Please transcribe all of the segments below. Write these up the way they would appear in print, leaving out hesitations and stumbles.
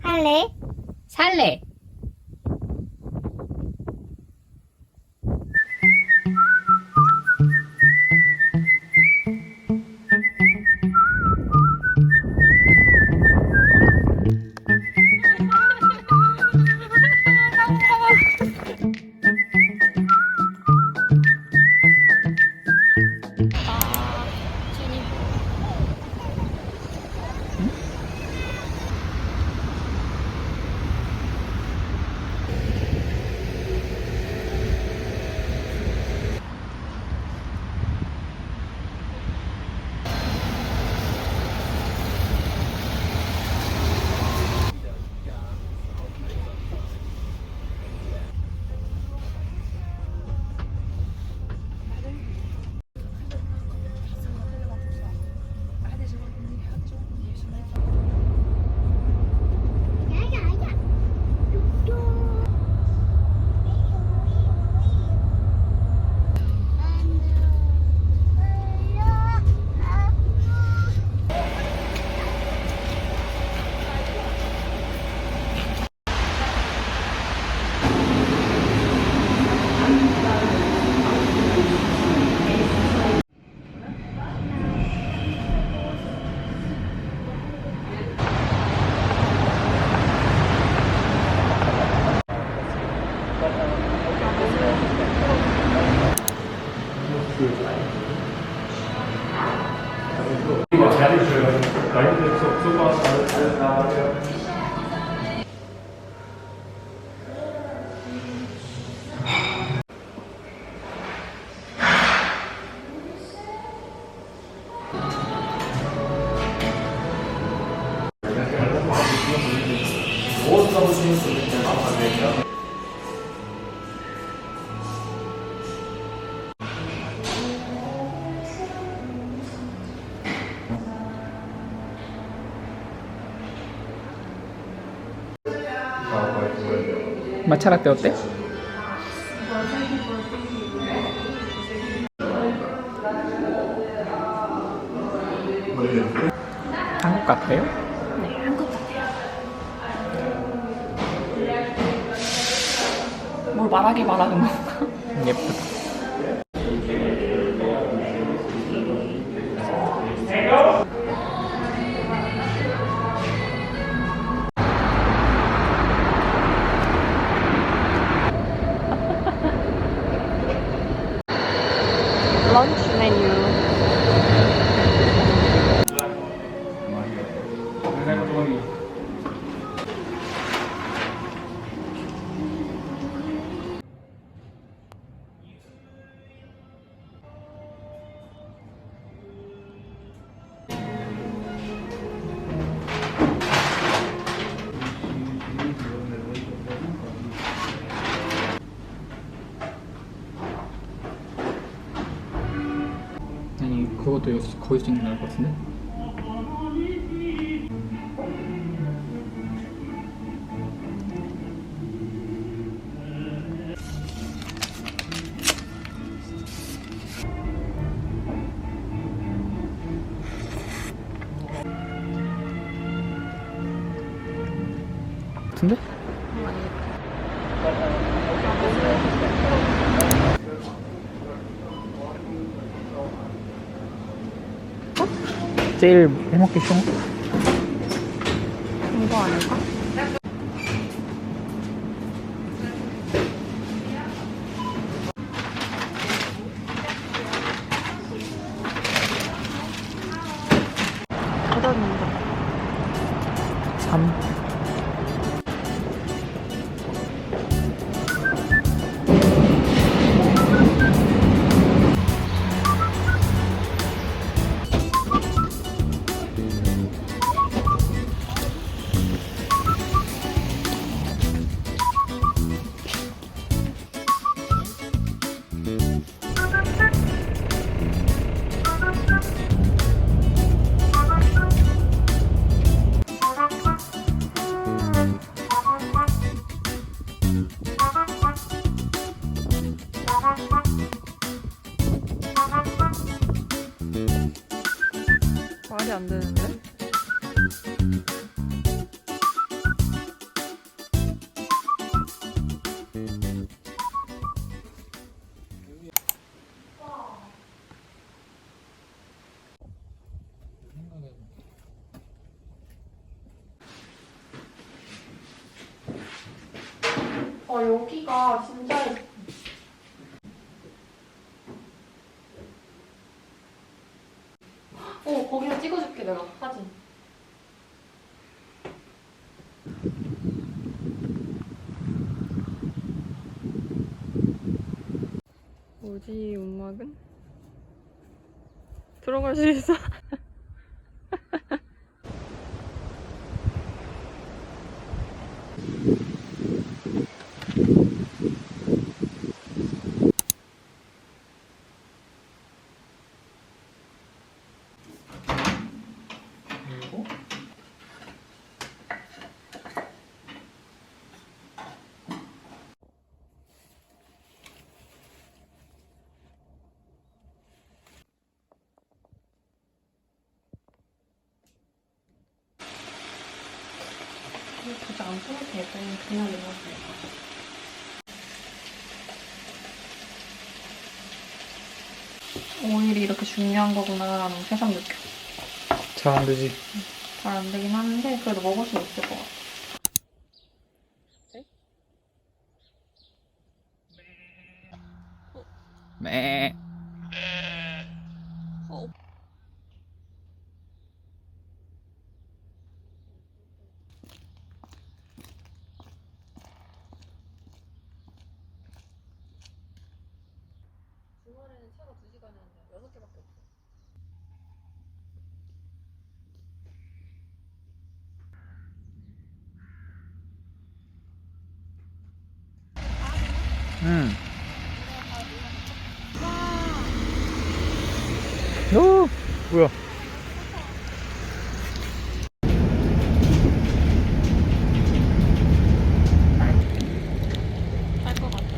할래? 살래. 마차라떼 어때? 한국 같아요? 네, 한국 같아요. 뭘 말하게 말하는 건가? 예쁘다. 런치 메뉴. 아니 그것도 여기서 거기서 찍는 게 나을 것 같은데? 같은데? 제일 해먹기 쉬운 거? 이거 아닐까? 어렸는데. 3. 여기가 진짜 예뻐. 거기서 찍어줄게, 내가 사진. 뭐지, 이 음악은? 들어갈 수 있어? 그리고 굳이 안 써도 되고 그냥 이렇게. 오일이 이렇게 중요한 거구나라는 걸 새삼 느껴. 잘 안 되지. 잘 안 되긴 하는데 그래도 먹을 수 있을 것 같아. 매. 주말에는 차가 2시간에 6개밖에 없어. 응. 오, 뭐야? 할 것 같아.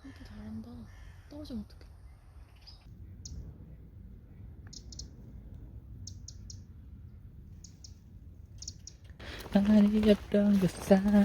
진짜 잘한다. 떨어지면 어떡해. 아니었던 그 사람.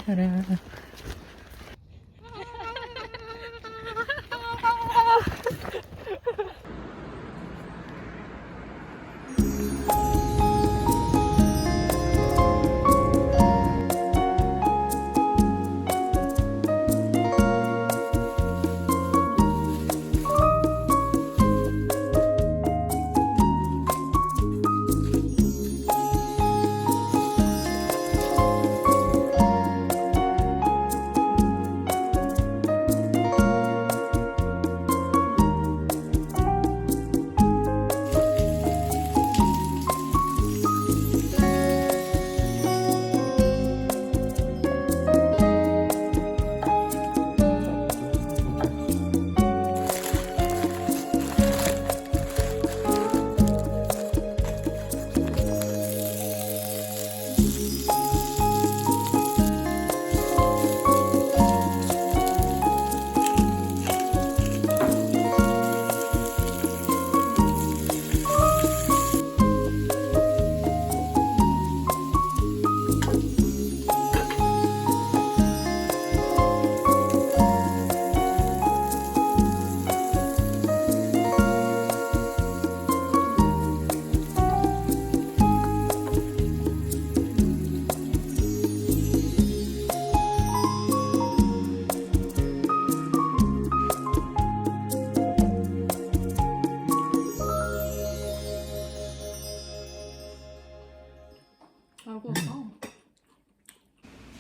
알고 있어.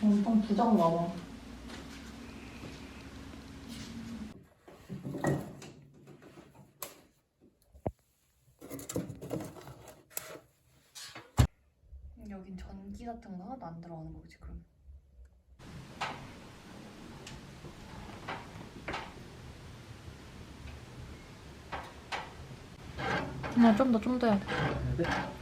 일단 2장 나와. 여긴 저 기기 같은 거 하나도 안 들어가는 거지 그럼. 좀 더 해야 돼. 네?